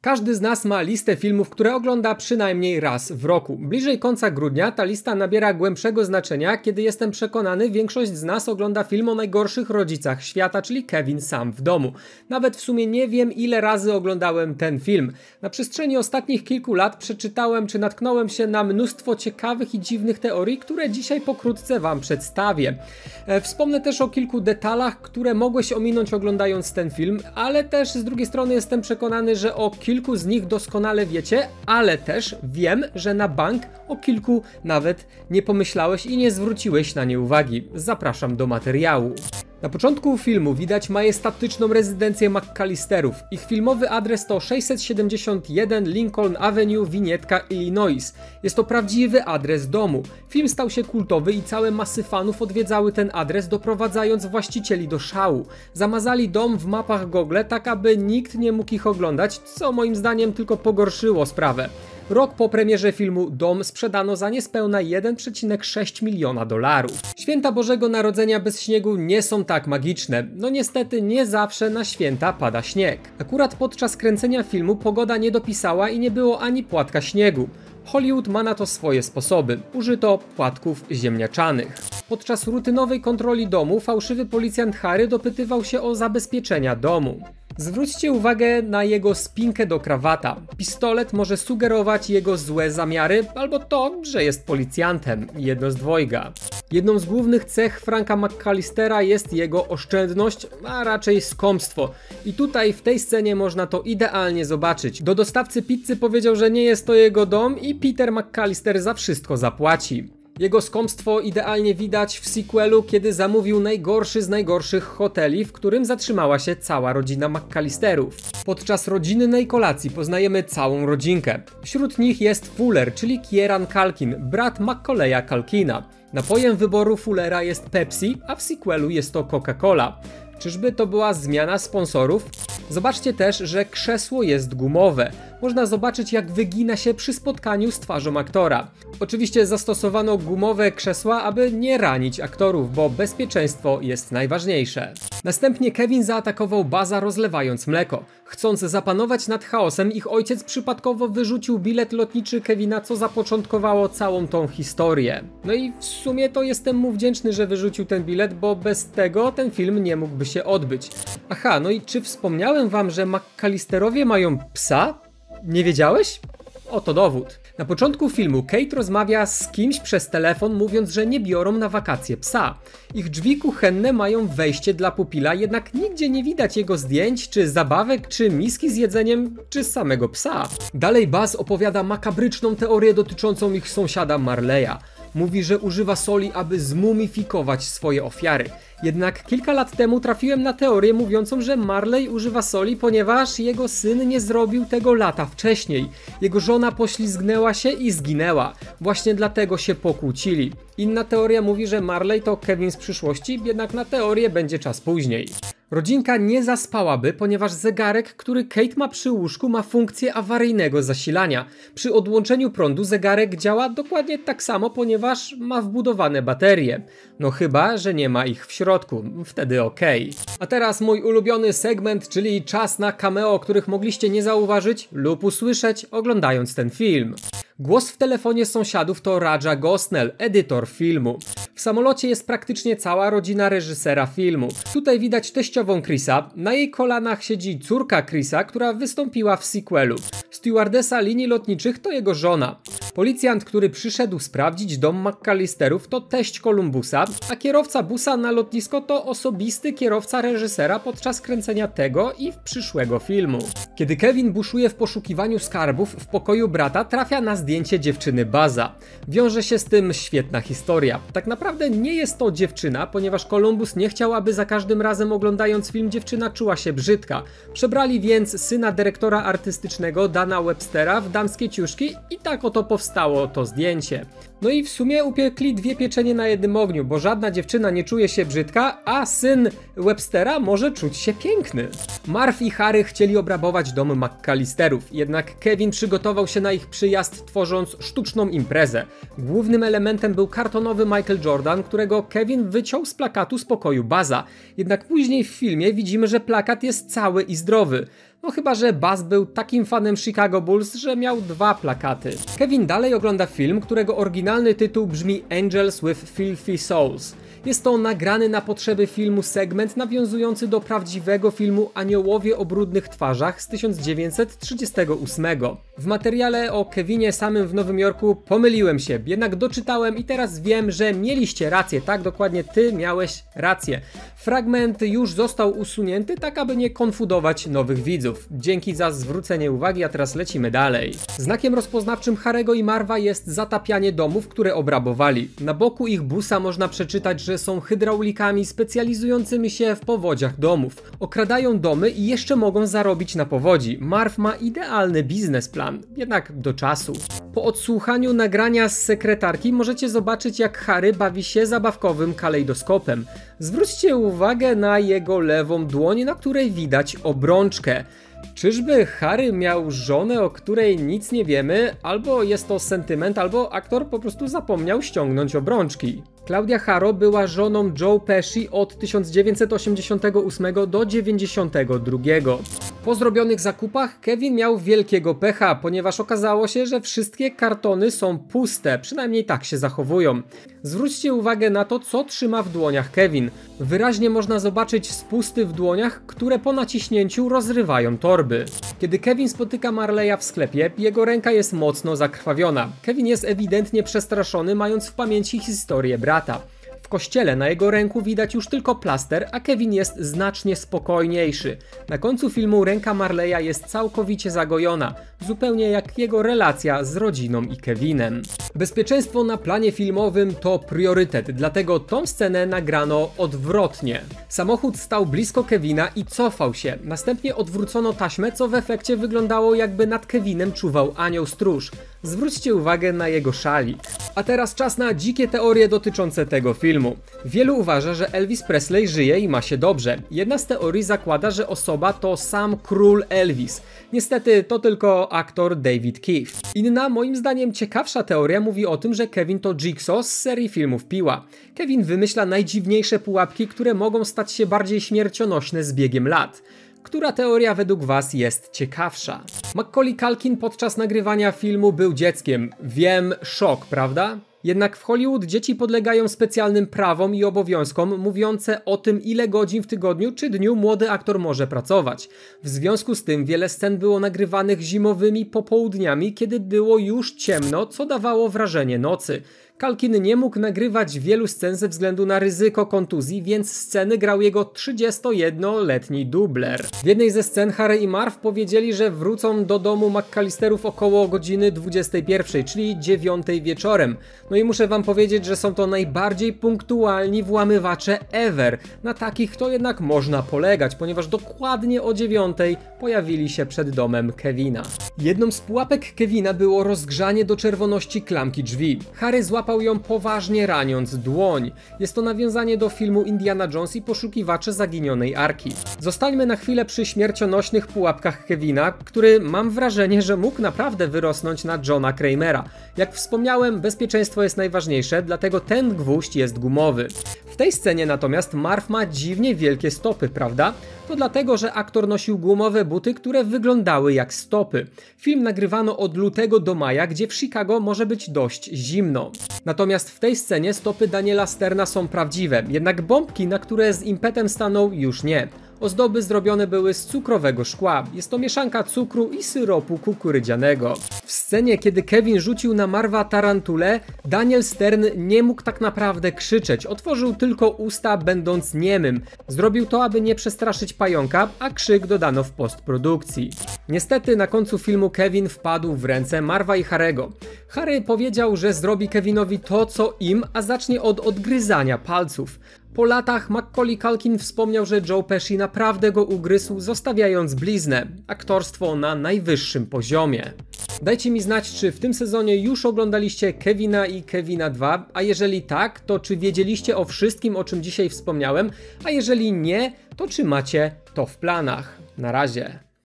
Każdy z nas ma listę filmów, które ogląda przynajmniej raz w roku. Bliżej końca grudnia ta lista nabiera głębszego znaczenia, kiedy jestem przekonany, większość z nas ogląda film o najgorszych rodzicach świata, czyli Kevin sam w domu. Nawet w sumie nie wiem, ile razy oglądałem ten film. Na przestrzeni ostatnich kilku lat przeczytałem czy natknąłem się na mnóstwo ciekawych i dziwnych teorii, które dzisiaj pokrótce wam przedstawię. Wspomnę też o kilku detalach, które mogłeś ominąć oglądając ten film, ale też z drugiej strony jestem przekonany, że o kilku z nich doskonale wiecie, ale też wiem, że na bank o kilku nawet nie pomyślałeś i nie zwróciłeś na nie uwagi. Zapraszam do materiału. Na początku filmu widać majestatyczną rezydencję McCallisterów. Ich filmowy adres to 671 Lincoln Avenue, Winietka, Illinois. Jest to prawdziwy adres domu. Film stał się kultowy i całe masy fanów odwiedzały ten adres, doprowadzając właścicieli do szału. Zamazali dom w mapach Google, tak aby nikt nie mógł ich oglądać, co moim zdaniem tylko pogorszyło sprawę. Rok po premierze filmu dom sprzedano za niespełna 1,6 miliona dolarów. Święta Bożego Narodzenia bez śniegu nie są tak magiczne. No niestety nie zawsze na święta pada śnieg. Akurat podczas kręcenia filmu pogoda nie dopisała i nie było ani płatka śniegu. Hollywood ma na to swoje sposoby. Użyto płatków ziemniaczanych. Podczas rutynowej kontroli domu fałszywy policjant Harry dopytywał się o zabezpieczenia domu. Zwróćcie uwagę na jego spinkę do krawata. Pistolet może sugerować jego złe zamiary, albo to, że jest policjantem. Jedno z dwojga. Jedną z głównych cech Franka McCallistera jest jego oszczędność, a raczej skąpstwo. I tutaj w tej scenie można to idealnie zobaczyć. Do dostawcy pizzy powiedział, że nie jest to jego dom i Peter McCallister za wszystko zapłaci. Jego skąpstwo idealnie widać w sequelu, kiedy zamówił najgorszy z najgorszych hoteli, w którym zatrzymała się cała rodzina McCallisterów. Podczas rodzinnej kolacji poznajemy całą rodzinkę. Wśród nich jest Fuller, czyli Kieran Culkin, brat Macaulay'a Culkina. Napojem wyboru Fullera jest Pepsi, a w sequelu jest to Coca-Cola. Czyżby to była zmiana sponsorów? Zobaczcie też, że krzesło jest gumowe. Można zobaczyć, jak wygina się przy spotkaniu z twarzą aktora. Oczywiście zastosowano gumowe krzesła, aby nie ranić aktorów, bo bezpieczeństwo jest najważniejsze. Następnie Kevin zaatakował Buzza, rozlewając mleko. Chcąc zapanować nad chaosem, ich ojciec przypadkowo wyrzucił bilet lotniczy Kevina, co zapoczątkowało całą tą historię. No i w sumie to jestem mu wdzięczny, że wyrzucił ten bilet, bo bez tego ten film nie mógłby się odbyć. Aha, no i czy wspomniałem wam, że McCallisterowie mają psa? Nie wiedziałeś? Oto dowód. Na początku filmu Kate rozmawia z kimś przez telefon, mówiąc, że nie biorą na wakacje psa. Ich drzwi kuchenne mają wejście dla pupila, jednak nigdzie nie widać jego zdjęć, czy zabawek, czy miski z jedzeniem, czy samego psa. Dalej Buzz opowiada makabryczną teorię dotyczącą ich sąsiada Marleya. Mówi, że używa soli, aby zmumifikować swoje ofiary. Jednak kilka lat temu trafiłem na teorię mówiącą, że Marley używa soli, ponieważ jego syn nie zrobił tego lata wcześniej. Jego żona poślizgnęła się i zginęła. Właśnie dlatego się pokłócili. Inna teoria mówi, że Marley to Kevin z przyszłości, jednak na teorię będzie czas później. Rodzinka nie zaspałaby, ponieważ zegarek, który Kate ma przy łóżku, ma funkcję awaryjnego zasilania. Przy odłączeniu prądu zegarek działa dokładnie tak samo, ponieważ ma wbudowane baterie. No chyba, że nie ma ich w środku, wtedy okej. A teraz mój ulubiony segment, czyli czas na cameo, których mogliście nie zauważyć lub usłyszeć, oglądając ten film. Głos w telefonie sąsiadów to Raja Gosnell, edytor filmu. W samolocie jest praktycznie cała rodzina reżysera filmu. Tutaj widać teściową Chrisa, na jej kolanach siedzi córka Chrisa, która wystąpiła w sequelu. Stewardesa linii lotniczych to jego żona. Policjant, który przyszedł sprawdzić dom McCallisterów, to teść Columbusa, a kierowca busa na lotnisko to osobisty kierowca reżysera podczas kręcenia tego i przyszłego filmu. Kiedy Kevin buszuje w poszukiwaniu skarbów w pokoju brata, trafia na zdjęcie dziewczyny Buzza. Wiąże się z tym świetna historia. Tak naprawdę nie jest to dziewczyna, ponieważ Columbus nie chciał, aby za każdym razem oglądając film dziewczyna czuła się brzydka. Przebrali więc syna dyrektora artystycznego Dana Webstera w damskie ciuszki i tak oto powstało to zdjęcie. No i w sumie upiekli dwie pieczenie na jednym ogniu, bo żadna dziewczyna nie czuje się brzydka, a syn Webstera może czuć się piękny. Marv i Harry chcieli obrabować dom McCallisterów, jednak Kevin przygotował się na ich przyjazd, tworząc sztuczną imprezę. Głównym elementem był kartonowy Michael Jordan, którego Kevin wyciął z plakatu z pokoju Buzza. Jednak później w filmie widzimy, że plakat jest cały i zdrowy. No chyba, że Buzz był takim fanem Chicago Bulls, że miał 2 plakaty. Kevin dalej ogląda film, którego oryginalny tytuł brzmi Angels with Filthy Souls. Jest to nagrany na potrzeby filmu segment nawiązujący do prawdziwego filmu Aniołowie o brudnych twarzach z 1938. W materiale o Kevinie samym w Nowym Jorku pomyliłem się, jednak doczytałem i teraz wiem, że mieliście rację, tak dokładnie ty miałeś rację. Fragment już został usunięty, tak aby nie konfudować nowych widzów. Dzięki za zwrócenie uwagi, a teraz lecimy dalej. Znakiem rozpoznawczym Harego i Marva jest zatapianie domów, które obrabowali. Na boku ich busa można przeczytać, że są hydraulikami specjalizującymi się w powodziach domów. Okradają domy i jeszcze mogą zarobić na powodzi. Marv ma idealny biznesplan, jednak do czasu. Po odsłuchaniu nagrania z sekretarki możecie zobaczyć, jak Harry bawi się zabawkowym kalejdoskopem. Zwróćcie uwagę na jego lewą dłoń, na której widać obrączkę. Czyżby Harry miał żonę, o której nic nie wiemy, albo jest to sentyment, albo aktor po prostu zapomniał ściągnąć obrączki. Claudia Harrow była żoną Joe Pesci od 1988 do 1992. Po zrobionych zakupach Kevin miał wielkiego pecha, ponieważ okazało się, że wszystkie kartony są puste, przynajmniej tak się zachowują. Zwróćcie uwagę na to, co trzyma w dłoniach Kevin. Wyraźnie można zobaczyć spusty w dłoniach, które po naciśnięciu rozrywają torby. Kiedy Kevin spotyka Marleya w sklepie, jego ręka jest mocno zakrwawiona. Kevin jest ewidentnie przestraszony, mając w pamięci historię brata. W kościele na jego ręku widać już tylko plaster, a Kevin jest znacznie spokojniejszy. Na końcu filmu ręka Marleya jest całkowicie zagojona, zupełnie jak jego relacja z rodziną i Kevinem. Bezpieczeństwo na planie filmowym to priorytet, dlatego tą scenę nagrano odwrotnie. Samochód stał blisko Kevina i cofał się, następnie odwrócono taśmę, co w efekcie wyglądało, jakby nad Kevinem czuwał anioł stróż. Zwróćcie uwagę na jego szalik. A teraz czas na dzikie teorie dotyczące tego filmu. Wielu uważa, że Elvis Presley żyje i ma się dobrze. Jedna z teorii zakłada, że osoba to sam król Elvis. Niestety to tylko aktor David Keith. Inna, moim zdaniem ciekawsza teoria mówi o tym, że Kevin to Jigsaw z serii filmów Piła. Kevin wymyśla najdziwniejsze pułapki, które mogą stać się bardziej śmiercionośne z biegiem lat. Która teoria według was jest ciekawsza? Macaulay Culkin podczas nagrywania filmu był dzieckiem. Wiem, szok, prawda? Jednak w Hollywood dzieci podlegają specjalnym prawom i obowiązkom mówiące o tym, ile godzin w tygodniu czy dniu młody aktor może pracować. W związku z tym wiele scen było nagrywanych zimowymi popołudniami, kiedy było już ciemno, co dawało wrażenie nocy. Culkin nie mógł nagrywać wielu scen ze względu na ryzyko kontuzji, więc sceny grał jego 31-letni dubler. W jednej ze scen Harry i Marv powiedzieli, że wrócą do domu McAllisterów około godziny 21, czyli 9 wieczorem. No i muszę wam powiedzieć, że są to najbardziej punktualni włamywacze ever. Na takich to jednak można polegać, ponieważ dokładnie o 9 pojawili się przed domem Kevina. Jedną z pułapek Kevina było rozgrzanie do czerwoności klamki drzwi. Harry złapał ją poważnie raniąc dłoń. Jest to nawiązanie do filmu Indiana Jones i poszukiwacze zaginionej arki. Zostańmy na chwilę przy śmiercionośnych pułapkach Kevina, który mam wrażenie, że mógł naprawdę wyrosnąć na Johna Kramera. Jak wspomniałem, bezpieczeństwo jest najważniejsze, dlatego ten gwóźdź jest gumowy. W tej scenie natomiast Marv ma dziwnie wielkie stopy, prawda? To dlatego, że aktor nosił gumowe buty, które wyglądały jak stopy. Film nagrywano od lutego do maja, gdzie w Chicago może być dość zimno. Natomiast w tej scenie stopy Daniela Sterna są prawdziwe, jednak bombki, na które z impetem stanął, już nie. Ozdoby zrobione były z cukrowego szkła. Jest to mieszanka cukru i syropu kukurydzianego. W scenie, kiedy Kevin rzucił na Marva tarantulę, Daniel Stern nie mógł tak naprawdę krzyczeć. Otworzył tylko usta, będąc niemym. Zrobił to, aby nie przestraszyć pająka, a krzyk dodano w postprodukcji. Niestety na końcu filmu Kevin wpadł w ręce Marva i Harego. Harry powiedział, że zrobi Kevinowi to, co im, a zacznie od odgryzania palców. Po latach Macaulay Culkin wspomniał, że Joe Pesci naprawdę go ugryzł, zostawiając bliznę. Aktorstwo na najwyższym poziomie. Dajcie mi znać, czy w tym sezonie już oglądaliście Kevina i Kevina 2, a jeżeli tak, to czy wiedzieliście o wszystkim, o czym dzisiaj wspomniałem, a jeżeli nie, to czy macie to w planach. Na razie.